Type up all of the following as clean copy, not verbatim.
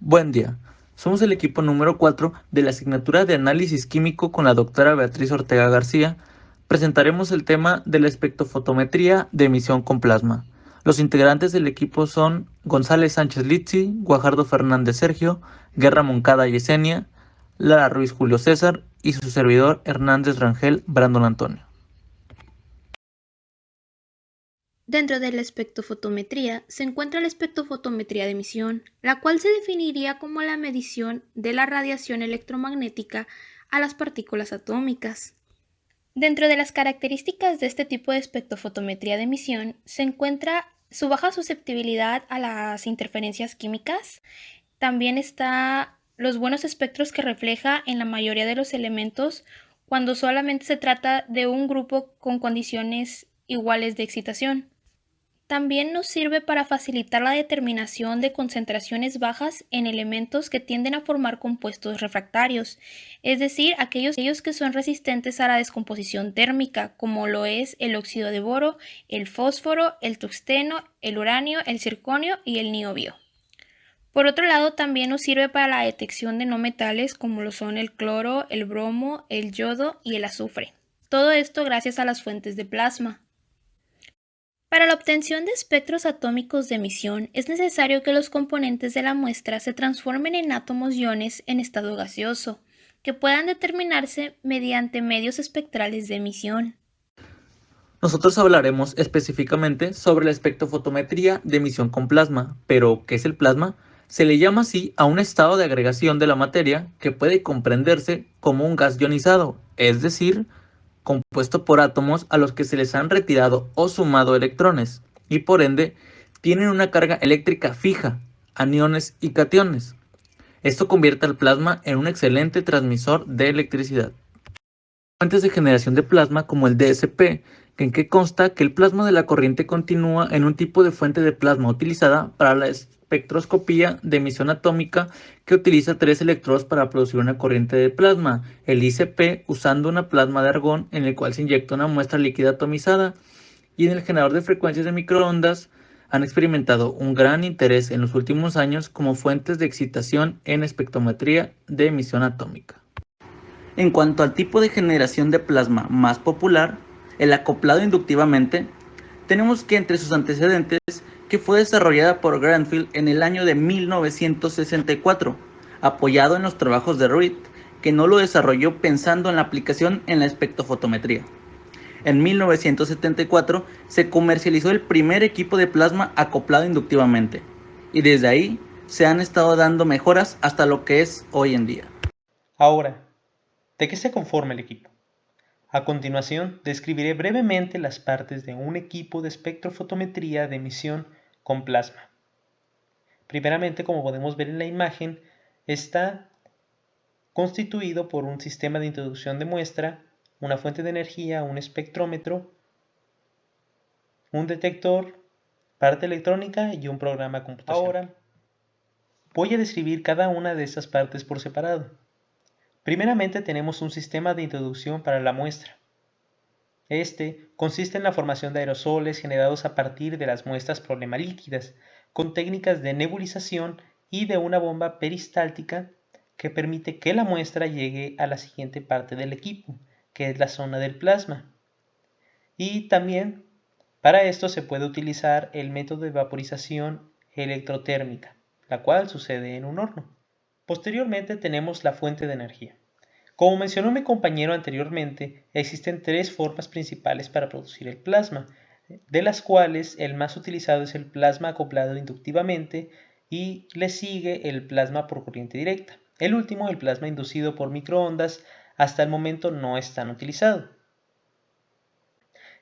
Buen día. Somos el equipo número 4 de la asignatura de Análisis Químico con la doctora Beatriz Ortega García. Presentaremos el tema de la espectrofotometría de emisión con plasma. Los integrantes del equipo son González Sánchez Litsi, Guajardo Fernández Sergio, Guerra Moncada Yesenia, Lara Ruiz Julio César y su servidor Hernández Rangel Brandon Antonio. Dentro de la espectrofotometría se encuentra la espectrofotometría de emisión, la cual se definiría como la medición de la radiación electromagnética a las partículas atómicas. Dentro de las características de este tipo de espectrofotometría de emisión se encuentra su baja susceptibilidad a las interferencias químicas. También está los buenos espectros que refleja en la mayoría de los elementos cuando solamente se trata de un grupo con condiciones iguales de excitación. También nos sirve para facilitar la determinación de concentraciones bajas en elementos que tienden a formar compuestos refractarios, es decir, aquellos que son resistentes a la descomposición térmica, como lo es el óxido de boro, el fósforo, el tungsteno, el uranio, el circonio y el niobio. Por otro lado, también nos sirve para la detección de no metales como lo son el cloro, el bromo, el yodo y el azufre. Todo esto gracias a las fuentes de plasma. Para la obtención de espectros atómicos de emisión es necesario que los componentes de la muestra se transformen en átomos iones en estado gaseoso, que puedan determinarse mediante medios espectrales de emisión. Nosotros hablaremos específicamente sobre la espectrofotometría de emisión con plasma, pero ¿qué es el plasma? Se le llama así a un estado de agregación de la materia que puede comprenderse como un gas ionizado, es decir, compuesto por átomos a los que se les han retirado o sumado electrones, y por ende tienen una carga eléctrica fija, aniones y cationes. Esto convierte al plasma en un excelente transmisor de electricidad. Fuentes de generación de plasma como el DSP, en que consta que el plasma de la corriente continua en un tipo de fuente de plasma utilizada para la espectroscopía de emisión atómica que utiliza 3 electrodos para producir una corriente de plasma, el ICP usando una plasma de argón en el cual se inyecta una muestra líquida atomizada, y en el generador de frecuencias de microondas han experimentado un gran interés en los últimos años como fuentes de excitación en espectrometría de emisión atómica. En cuanto al tipo de generación de plasma más popular, el acoplado inductivamente, tenemos que entre sus antecedentes que fue desarrollada por Granfield en el año de 1964, apoyado en los trabajos de Reed, que no lo desarrolló pensando en la aplicación en la espectrofotometría. En 1974 se comercializó el primer equipo de plasma acoplado inductivamente, y desde ahí se han estado dando mejoras hasta lo que es hoy en día. Ahora, ¿de qué se conforma el equipo? A continuación, describiré brevemente las partes de un equipo de espectrofotometría de emisión con plasma. Primeramente, como podemos ver en la imagen, está constituido por un sistema de introducción de muestra, una fuente de energía, un espectrómetro, un detector, parte electrónica y un programa computacional. Ahora, voy a describir cada una de estas partes por separado. Primeramente tenemos un sistema de introducción para la muestra. Este consiste en la formación de aerosoles generados a partir de las muestras problema líquidas, con técnicas de nebulización y de una bomba peristáltica que permite que la muestra llegue a la siguiente parte del equipo, que es la zona del plasma. Y también para esto se puede utilizar el método de vaporización electrotérmica, la cual sucede en un horno. Posteriormente tenemos la fuente de energía. Como mencionó mi compañero anteriormente, existen 3 formas principales para producir el plasma, de las cuales el más utilizado es el plasma acoplado inductivamente y le sigue el plasma por corriente directa. El último, el plasma inducido por microondas, hasta el momento no es tan utilizado.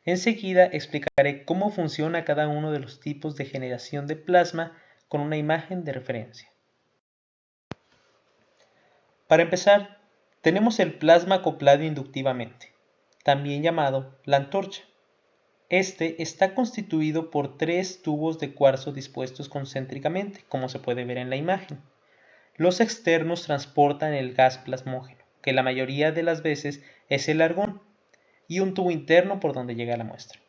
Enseguida explicaré cómo funciona cada uno de los tipos de generación de plasma con una imagen de referencia. Para empezar, tenemos el plasma acoplado inductivamente, también llamado la antorcha. Este está constituido por 3 tubos de cuarzo dispuestos concéntricamente, como se puede ver en la imagen. Los externos transportan el gas plasmógeno, que la mayoría de las veces es el argón, y un tubo interno por donde llega la muestra.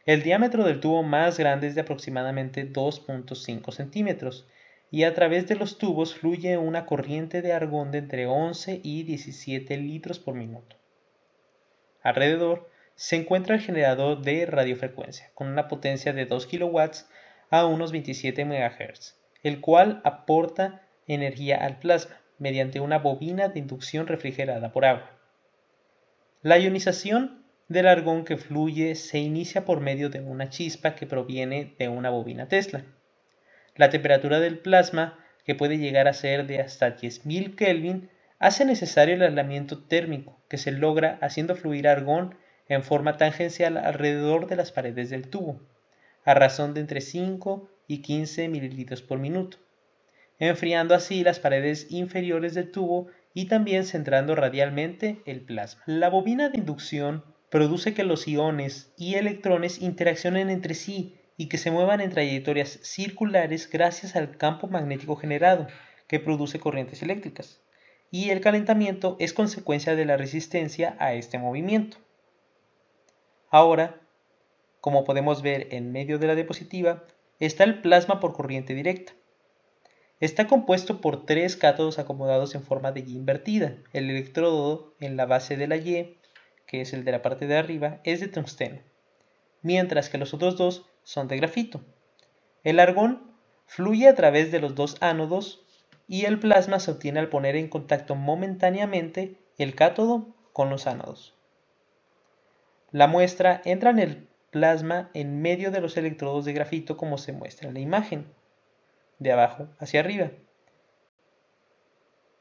El diámetro del tubo más grande es de aproximadamente 2.5 centímetros y a través de los tubos fluye una corriente de argón de entre 11 y 17 litros por minuto. Alrededor se encuentra el generador de radiofrecuencia, con una potencia de 2 kW a unos 27 MHz, el cual aporta energía al plasma mediante una bobina de inducción refrigerada por agua. La ionización del argón que fluye se inicia por medio de una chispa que proviene de una bobina Tesla. La temperatura del plasma, que puede llegar a ser de hasta 10.000 Kelvin, hace necesario el aislamiento térmico que se logra haciendo fluir argón en forma tangencial alrededor de las paredes del tubo, a razón de entre 5 y 15 mililitros por minuto, enfriando así las paredes inferiores del tubo y también centrando radialmente el plasma. La bobina de inducción produce que los iones y electrones interaccionen entre sí y que se muevan en trayectorias circulares gracias al campo magnético generado, que produce corrientes eléctricas, y el calentamiento es consecuencia de la resistencia a este movimiento. Ahora, como podemos ver en medio de la diapositiva, está el plasma por corriente directa. Está compuesto por 3 cátodos acomodados en forma de Y invertida. El electrodo en la base de la Y, que es el de la parte de arriba, es de tungsteno, mientras que los otros dos son de grafito. El argón fluye a través de los dos ánodos y el plasma se obtiene al poner en contacto momentáneamente el cátodo con los ánodos. La muestra entra en el plasma en medio de los electrodos de grafito, como se muestra en la imagen, de abajo hacia arriba.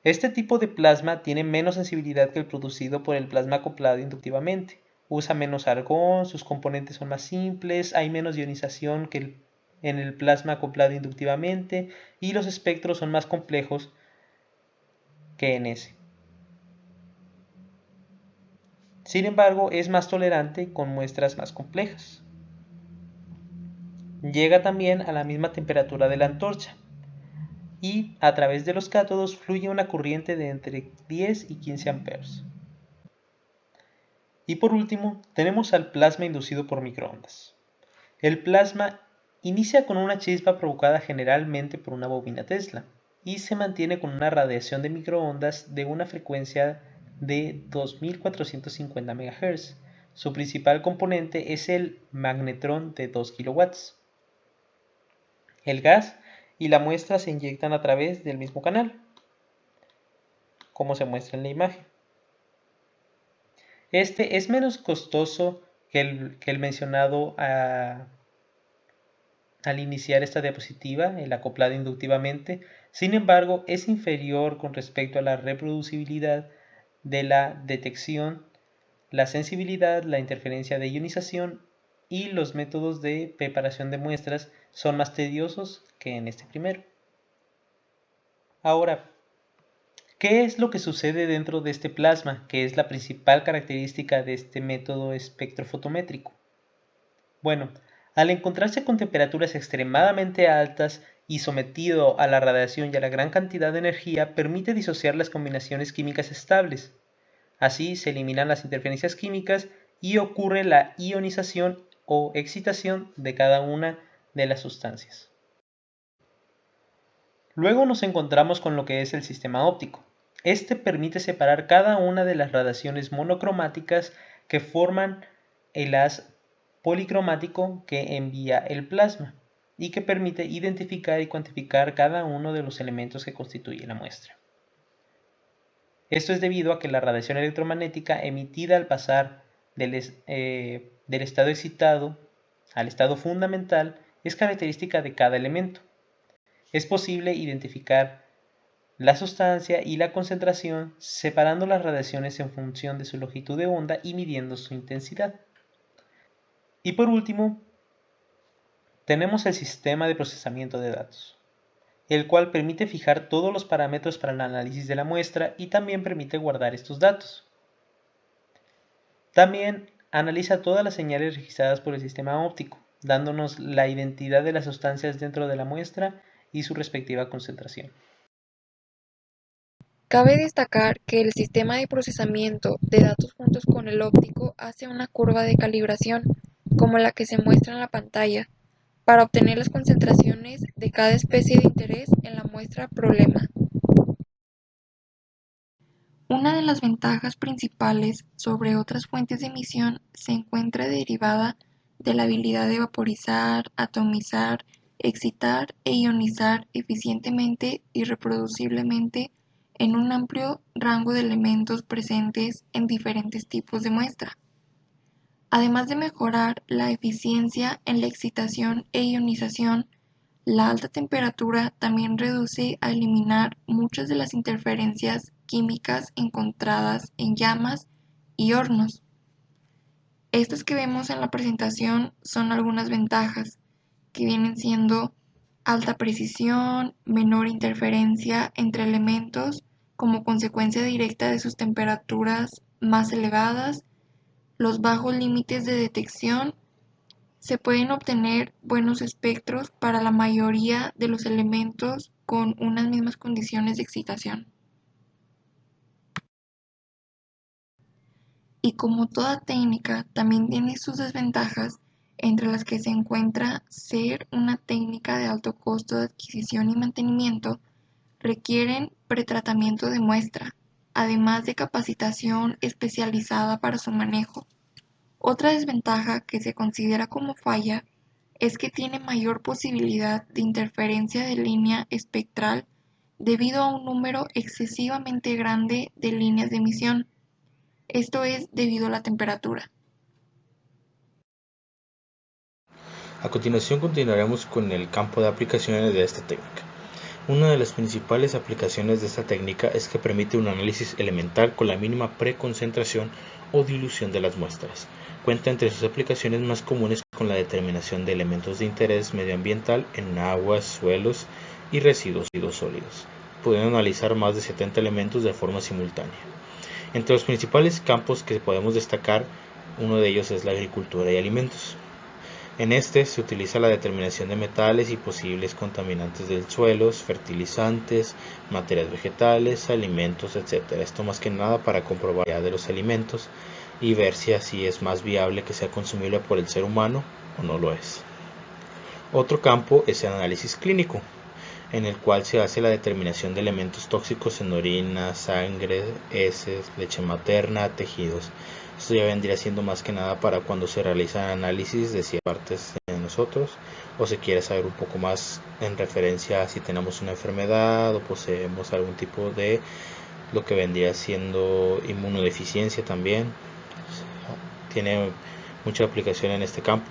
Este tipo de plasma tiene menos sensibilidad que el producido por el plasma acoplado inductivamente. Usa menos argón, sus componentes son más simples, hay menos ionización que en el plasma acoplado inductivamente y los espectros son más complejos que en ese. Sin embargo, es más tolerante con muestras más complejas. Llega también a la misma temperatura de la antorcha y a través de los cátodos fluye una corriente de entre 10 y 15 amperes. Y por último, tenemos al plasma inducido por microondas. El plasma inicia con una chispa provocada generalmente por una bobina Tesla y se mantiene con una radiación de microondas de una frecuencia de 2450 MHz. Su principal componente es el magnetrón de 2 kW. El gas y la muestra se inyectan a través del mismo canal, como se muestra en la imagen. Este es menos costoso que el mencionado al iniciar esta diapositiva, el acoplado inductivamente. Sin embargo, es inferior con respecto a la reproducibilidad de la detección, la sensibilidad, la interferencia de ionización y los métodos de preparación de muestras son más tediosos que en este primero. Ahora, ¿qué es lo que sucede dentro de este plasma, que es la principal característica de este método espectrofotométrico? Bueno, al encontrarse con temperaturas extremadamente altas y sometido a la radiación y a la gran cantidad de energía, permite disociar las combinaciones químicas estables. Así se eliminan las interferencias químicas y ocurre la ionización o excitación de cada una de las sustancias. Luego nos encontramos con lo que es el sistema óptico. Este permite separar cada una de las radiaciones monocromáticas que forman el haz policromático que envía el plasma y que permite identificar y cuantificar cada uno de los elementos que constituye la muestra. Esto es debido a que la radiación electromagnética emitida al pasar del estado excitado al estado fundamental es característica de cada elemento. Es posible identificar la sustancia y la concentración separando las radiaciones en función de su longitud de onda y midiendo su intensidad. Y por último, tenemos el sistema de procesamiento de datos, el cual permite fijar todos los parámetros para el análisis de la muestra y también permite guardar estos datos. También analiza todas las señales registradas por el sistema óptico, dándonos la identidad de las sustancias dentro de la muestra y su respectiva concentración. Cabe destacar que el sistema de procesamiento de datos juntos con el óptico hace una curva de calibración, como la que se muestra en la pantalla, para obtener las concentraciones de cada especie de interés en la muestra problema. Una de las ventajas principales sobre otras fuentes de emisión se encuentra derivada de la habilidad de vaporizar, atomizar, excitar e ionizar eficientemente y reproduciblemente en un amplio rango de elementos presentes en diferentes tipos de muestra. Además de mejorar la eficiencia en la excitación e ionización, la alta temperatura también reduce a eliminar muchas de las interferencias químicas encontradas en llamas y hornos. Estas que vemos en la presentación son algunas ventajas, que vienen siendo alta precisión, menor interferencia entre elementos como consecuencia directa de sus temperaturas más elevadas, los bajos límites de detección. Se pueden obtener buenos espectros para la mayoría de los elementos con unas mismas condiciones de excitación. Y como toda técnica, también tiene sus desventajas, entre las que se encuentra ser una técnica de alto costo de adquisición y mantenimiento, requieren pretratamiento de muestra, además de capacitación especializada para su manejo. Otra desventaja que se considera como falla es que tiene mayor posibilidad de interferencia de línea espectral debido a un número excesivamente grande de líneas de emisión. Esto es debido a la temperatura. A continuación continuaremos con el campo de aplicaciones de esta técnica. Una de las principales aplicaciones de esta técnica es que permite un análisis elemental con la mínima preconcentración o dilución de las muestras. Cuenta entre sus aplicaciones más comunes con la determinación de elementos de interés medioambiental en aguas, suelos y residuos sólidos, pudiendo analizar más de 70 elementos de forma simultánea. Entre los principales campos que podemos destacar, uno de ellos es la agricultura y alimentos. En este se utiliza la determinación de metales y posibles contaminantes del suelo, fertilizantes, materias vegetales, alimentos, etc. Esto más que nada para comprobar la calidad de los alimentos y ver si así es más viable que sea consumible por el ser humano o no lo es. Otro campo es el análisis clínico, en el cual se hace la determinación de elementos tóxicos en orina, sangre, heces, leche materna, tejidos. Esto ya vendría siendo más que nada para cuando se realizan análisis de ciertas partes de nosotros o se quiere saber un poco más en referencia a si tenemos una enfermedad o poseemos algún tipo de lo que vendría siendo inmunodeficiencia también. Tiene mucha aplicación en este campo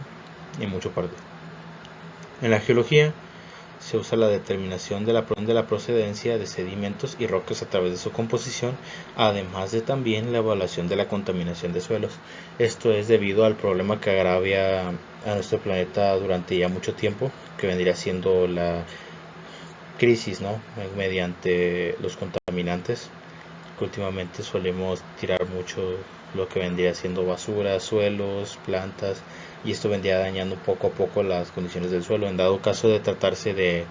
y mucho parte. En la geología se usa la determinación de la procedencia de sedimentos y rocas a través de su composición, además de también la evaluación de la contaminación de suelos. Esto es debido al problema que agravia a nuestro planeta durante ya mucho tiempo, que vendría siendo la crisis, ¿no?, mediante los contaminantes, que últimamente solemos tirar mucho lo que vendría siendo basura, suelos, plantas, y esto vendría dañando poco a poco las condiciones del suelo. En dado caso de tratarse de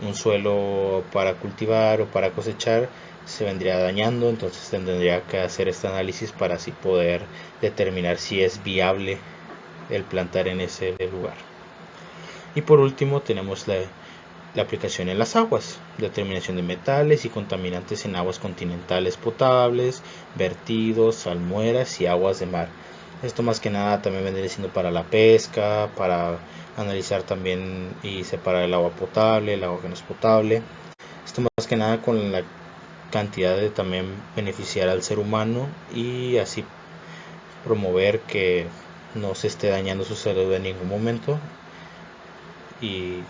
un suelo para cultivar o para cosechar, se vendría dañando, entonces tendría que hacer este análisis para así poder determinar si es viable el plantar en ese lugar. Y por último tenemos la aplicación en las aguas, determinación de metales y contaminantes en aguas continentales potables, vertidos, salmueras y aguas de mar. Esto más que nada también vendría siendo para la pesca, para analizar también y separar el agua potable, el agua que no es potable. Esto más que nada con la cantidad de también beneficiar al ser humano y así promover que no se esté dañando su salud en ningún momento. Y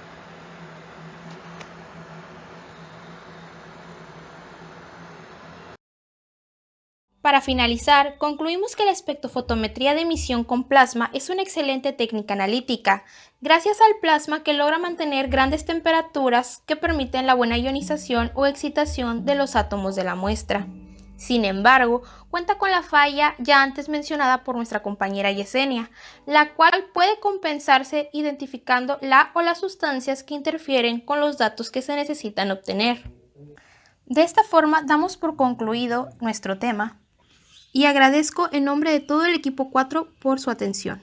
Para finalizar, concluimos que la espectrofotometría de emisión con plasma es una excelente técnica analítica, gracias al plasma que logra mantener grandes temperaturas que permiten la buena ionización o excitación de los átomos de la muestra. Sin embargo, cuenta con la falla ya antes mencionada por nuestra compañera Yesenia, la cual puede compensarse identificando la o las sustancias que interfieren con los datos que se necesitan obtener. De esta forma, damos por concluido nuestro tema y agradezco en nombre de todo el equipo 4 por su atención.